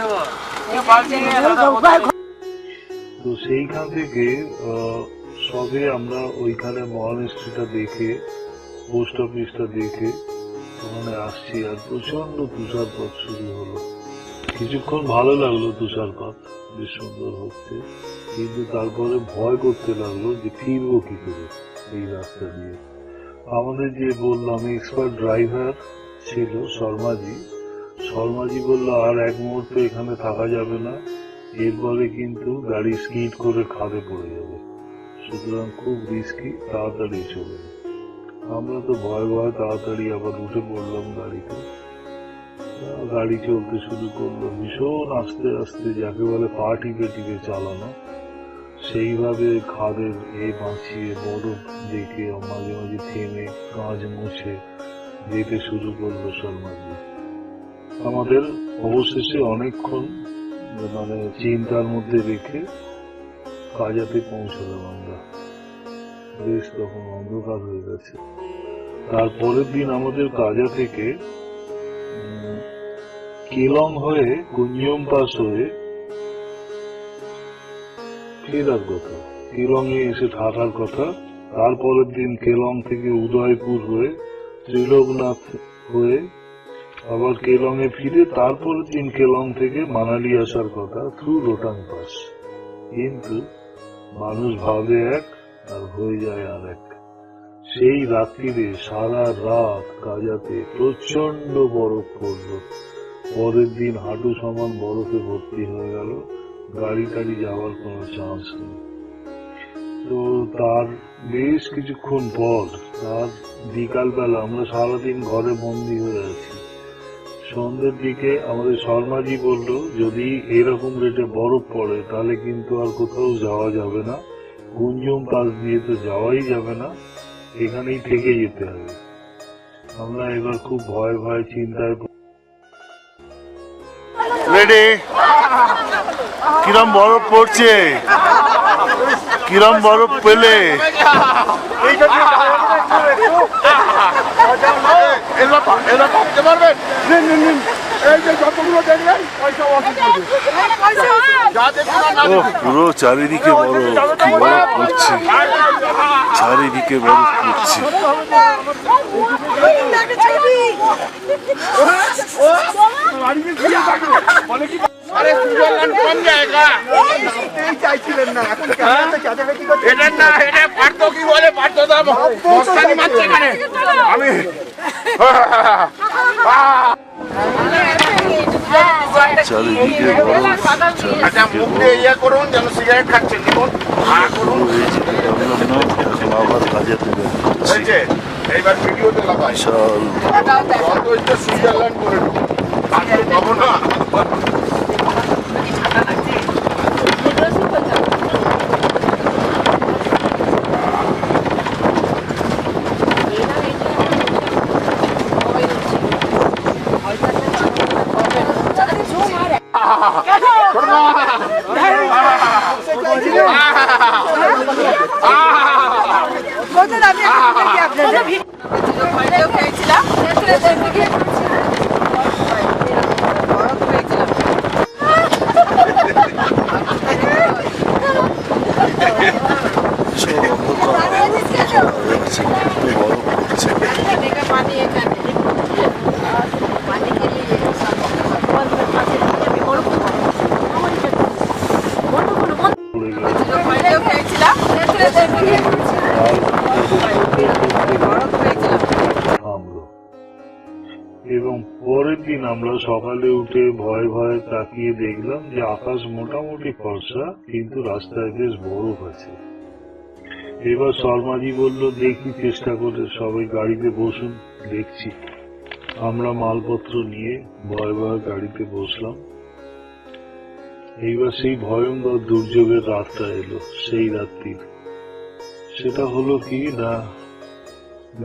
ये बाल्टी में आधा बोतल তো সেইখান থেকে সবে আমরা ওইখানে মহানিষ্ঠটা দেখে, পোস্ট অফিসটা দেখে ওখানে আসছি, আর প্রচন্ড তুষারপাত শুরু হলো। কিছুক্ষণ ভালো লাগলো, তুষারপাত বেশ সুন্দর হচ্ছে, কিন্তু তারপরে ভয় করতে লাগলো যে ফিরবো কি করে এই রাস্তা দিয়ে। আমাদের যে বললাম এক্সপার্ট ড্রাইভার ছিল শর্মাজি বললো আর এক মুহূর্ত এখানে থাকা যাবে না, এরপরে কিন্তু গাড়ি স্কিড করে খাদে পড়ে যাবে, সুতরাং খুব রিস্কি, তাড়াতাড়ি চলুন। আমরা তো ভয় তাড়াতাড়ি আবার উঠে পড়লাম গাড়িতে। গাড়ি চলতে শুরু করলো ভীষণ আস্তে আস্তে, যাকে বলে পা টিপে টিপে চালানো। সেইভাবে খাদের বাঁচিয়ে বরফ দেখে মাঝে মাঝে থেমে কাঁচ মুছে যেতে শুরু করলো শর্মাজি। আমাদের অবশেষে অনেকক্ষণ চিন্তার মধ্যে রেখে কাজাতে পৌঁছলাম আমরা। বেশ তখন অন্ধকার হয়ে গেছে। তারপরের দিন আমাদের কাজা থেকে কেলং হয়ে কুঞ্জম পাস হয়ে ফেরার কথা, কেলং এ এসে থাকার কথা। তারপরের দিন কেলং থেকে উদয়পুর হয়ে ত্রিলোকনাথ হয়ে আবার কেলং এ ফিরে তারপরের দিন কেলং থেকে মানালি আসার কথা থ্রু রোটাং পাস। কিন্তু মানুষ ভাবে এক আর হয়ে যায় আর এক। সেই রাত্রিরে সারা রাত কাজাতে প্রচন্ড বরফ পড়ল। পরের দিন হাঁটু সমান বরফে ভর্তি হয়ে গেল, গাড়ি টাড়ি যাওয়ার কোনো চান্স নেই। তো তার বেশ কিছুক্ষণ পর, তার বিকালবেলা, আমরা সারাদিন ঘরে বন্দি হয়ে আছি। সন্ধ্যের দিকে আমাদের শর্মাজি বলল যদি এরকম রেটে বরফ পড়ে তাহলে কিন্তু আর কোথাও যাওয়া যাবে না, গুঞ্জম পাস দিয়ে তো যাওয়াই যাবে না, এখানেই থেকে যেতে হবে। আমরা এবার খুব ভয় চিন্তায়। রেডি? কিরম বরফ পড়ছে, কিরম বরফ পেলে? পুরো চারিদিকে বরফ পড়ছে, চারিদিকে বরফ পড়ছে। আরে সুইজারল্যান্ড কম জায়গা চাইছিলেন না, এখন এটা না, এটা পারত কি বলে, পারত দাম মস্তানি মারছে এখানে। আমি চারিদিকে বরফ, আচ্ছা মুখ দিয়ে ইয়ে করুন যেন সিগারেট খাচ্ছেন, দেখুন করুন এখন আবার কাজে থেকে হয়েছে। এইবার ভিডিওতে লাগাই বিশাল সুইজারল্যান্ড করে পাবো না। এবং পরের দিন আমরা সকালে উঠে ভয়ে ভয়ে তাকিয়ে দেখলাম যে আকাশ মোটামুটি ফর্সা, কিন্তু রাস্তায় বেশ বরফ আছে। এবার শর্মাজি বলল, দেখি চেষ্টা করে, সবাই গাড়িতে বসুন, দেখছি। আমরা মালপত্র নিয়ে ভয়ে ভয়ে গাড়িতে বসলাম। এইবার সেই ভয়ঙ্কর দুর্যোগের রাতটা এলো, সেই রাত্রির। সেটা হলো কি না,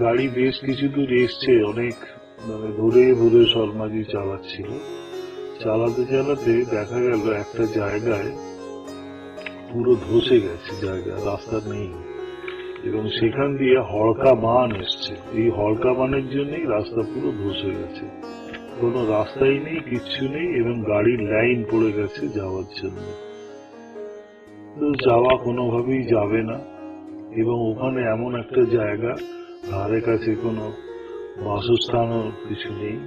গাড়ি বেশ কিছু দূর এসছে, অনেক ঘুরে ঘুরে শর্মাজি চালাচ্ছিল। চালাতে চালাতে দেখা গেল একটা জায়গায় পুরো ধসে গেছে, জায়গা রাস্তা নেই, এবং সেখান দিয়ে হড়কা বান এসছে। এই হড়কা বানের জন্যই রাস্তা পুরো ধসে গেছে, কোনো রাস্তাই নেই, কিচ্ছু নেই, এবং গাড়ির লাইন পড়ে গেছে যাওয়ার জন্য। তো যাওয়া কোনোভাবেই যাবে না, এবং ওখানে এমন একটা জায়গা, ধারে কাছে কোনো বাসস্থানও কিছু নেই।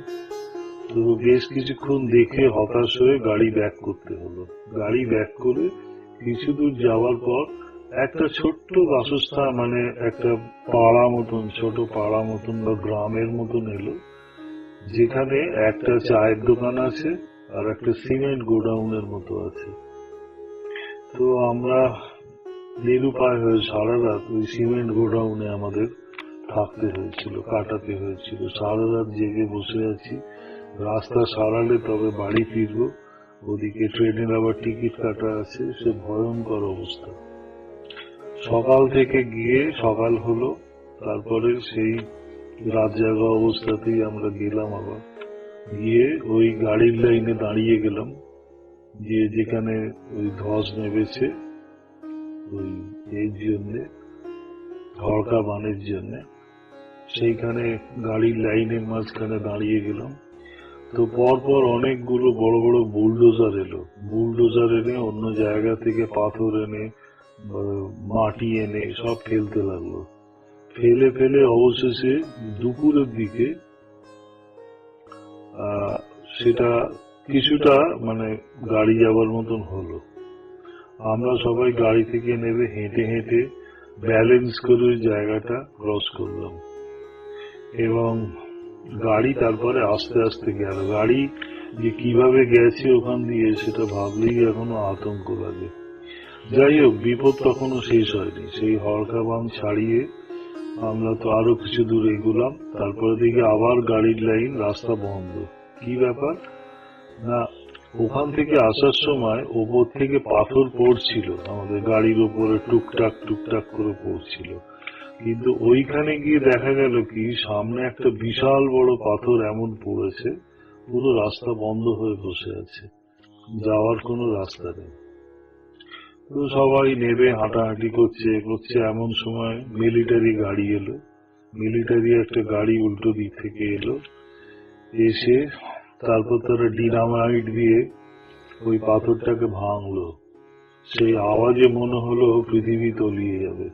তো বেশ কিছুক্ষণ দেখে হতাশ হয়ে গাড়ি ব্যাক করতে হলো। গাড়ি ব্যাক করে কিছু দূর যাওয়ার পর একটা ছোট্ট বাসস্থান, মানে একটা পাড়া মতন, ছোট পাড়া মতন বা গ্রামের মতন এলো, যেখানে একটা চায়ের দোকান আছে আর একটা সিমেন্ট গোডাউনের মতো আছে। তো আমরা নিরুপায় হয়ে সারা রাত ওই সিমেন্ট গোডাউনে আমাদের থাকতে হয়েছিল, কাটাতে হয়েছিল। সারা রাত জেগে বসে আছি, রাস্তা সারালে তবে বাড়ি ফিরবো, ওদিকে ট্রেনের আবার টিকিট কাটা আছে, সে ভয়ঙ্কর অবস্থা। সকাল থেকে গিয়ে সকাল হলো, তারপরে সেই রাত জাগা অবস্থাতেই আমরা গেলাম, আবার গিয়ে ওই গাড়ির লাইনে দাঁড়িয়ে গেলাম, যে যেখানে ওই ধস নেমেছে ওই এর জন্যে, হড়কা বানের জন্যে, সেইখানে গাড়ির লাইনের মাঝখানে দাঁড়িয়ে গেলাম। তো পরপর অনেকগুলো বড় বড় বুলডোজার এলো। বুলডোজার এনে অন্য জায়গা থেকে পাথর এনে, মাটি এনে সব ফেলতে লাগলো। ফেলে ফেলে অবশেষে দুপুরের দিকে সেটা কিছুটা মানে গাড়ি যাবার মতন হলো। আমরা সবাই গাড়ি থেকে নেমে হেঁটে হেঁটে ব্যালেন্স করে ওই জায়গাটা ক্রস করলাম, এবং গাড়ি তারপরে আস্তে আস্তে গেল। গাড়ি যে কিভাবে গেছে ওখান দিয়ে, সেটা ভাবলেই এখনো আতঙ্ক লাগে। যাই হোক, বিপদ তখনও শেষ হয়নি। সেই হড়কা বাঁধ ছাড়িয়ে আমরা তো আরো কিছু দূর এগোলাম, তারপরে দেখি আবার গাড়ির লাইন, রাস্তা বন্ধ। কি ব্যাপার না, ওখান থেকে আসার সময় ওপর থেকে পাথর পড়ছিল আমাদের গাড়ির উপরে, টুকটাক টুকটাক করে পড়ছিল। কিন্তু ওইখানে গিয়ে দেখা গেল কি, সামনে একটা বিশাল বড় পাথর এমন পড়েছে, পুরো রাস্তা বন্ধ হয়ে বসে আছে, যাওয়ার কোনো রাস্তা নেই। তো সবাই নেবে হাঁটাহাঁটি করছে, এমন সময় মিলিটারি গাড়ি এলো। মিলিটারি একটা গাড়ি উল্টো দিক থেকে এলো, এসে তারপর তারা ডিনামাইট দিয়ে ওই পাথরটাকে ভাঙলো। সেই আওয়াজে মনে হলো পৃথিবী তলিয়ে যাবে।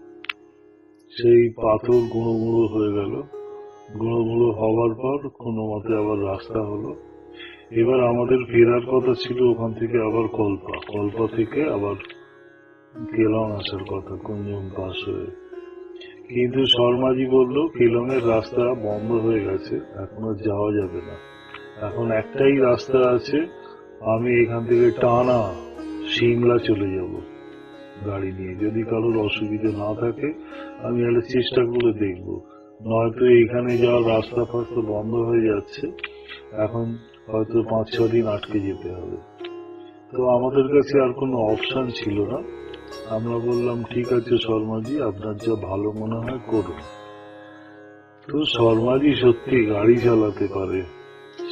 সেই পাথর গুঁড়ো গুঁড়ো হয়ে গেল। গুঁড়ো গুঁড়ো হওয়ার পর কোনো মতে আবার রাস্তা হলো। এবার আমাদের ফেরার কথা ছিল ওখান থেকে আবার কল্পা থেকে আবার কেলং আসার কথা, কুঞ্জম পাস হয়ে। কিন্তু শর্মাজি বলল কেলংয়ের রাস্তা বন্ধ হয়ে গেছে, এখন আর যাওয়া যাবে না। এখন একটাই রাস্তা আছে, আমি এখান থেকে টানা সিমলা চলে যাব গাড়ি নিয়ে। যদি কারোর অসুবিধা না থাকে আমি একটা চেষ্টা করে দেখব, নয়তো এখানে যাওয়ার রাস্তা ফাস্তা বন্ধ হয়ে যাচ্ছে, এখন হয়তো 5-6 দিন আটকে যেতে হবে। তো আমাদের কাছে আর কোনো অপশন ছিল না। আমরা বললাম, ঠিক আছে শর্মাজি, আপনার যা ভালো মনে হয় করুন। তো শর্মাজি সত্যি গাড়ি চালাতে পারে।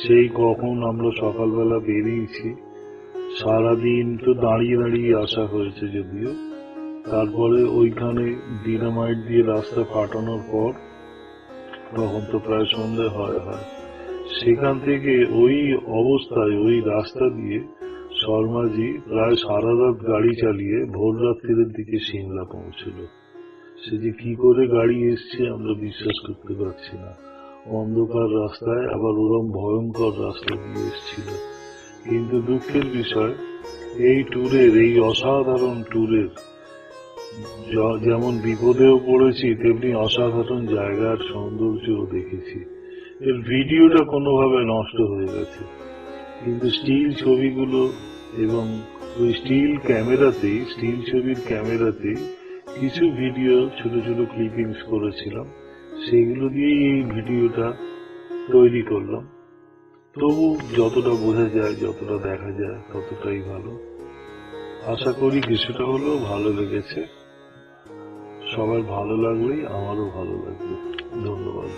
সেই কখন আমরা সকালবেলা বেরিয়েছি, সারাদিন তো দাঁড়িয়ে দাঁড়িয়ে আসা হয়েছে যদিও। তারপরে ওইখানে ডিনামাইট দিয়ে রাস্তা কাটানোর পর, তখন তো প্রায় সন্ধ্যে হয়, সেখান থেকে ওই অবস্থায় ওই রাস্তা দিয়ে শর্মাজি প্রায় সারা রাত গাড়ি চালিয়ে ভোর রাত্রির দিকে সিমলা পৌঁছল। সে যে কি করে গাড়ি এসছে আমরা বিশ্বাস করতে পারছি না। অন্ধকার রাস্তায়, আবার ওরম ভয়ঙ্কর রাস্তা দিয়ে এসেছিল। কিন্তু দুঃখের বিষয়, এই ট্যুরের, এই অসাধারণ ট্যুরের যেমন বিপদেও পড়েছি, তেমনি অসাধারণ জায়গার সৌন্দর্যও দেখেছি। এর ভিডিওটা কোনোভাবে নষ্ট হয়ে গেছে, কিন্তু স্টিল ছবিগুলো এবং ওই স্টিল ছবির ক্যামেরাতে কিছু ভিডিও ছোট ছোট ক্লিপিংস করেছিলাম, সেগুলো দিয়েই এই ভিডিওটা তৈরি করলাম। তবু যতটা বোঝা যায়, যতটা দেখা যায় ততটাই ভালো। আশা করি কিছুটা হলেও ভালো লেগেছে। সবার ভালো লাগলেই আমারও ভালো লাগবে। ধন্যবাদ।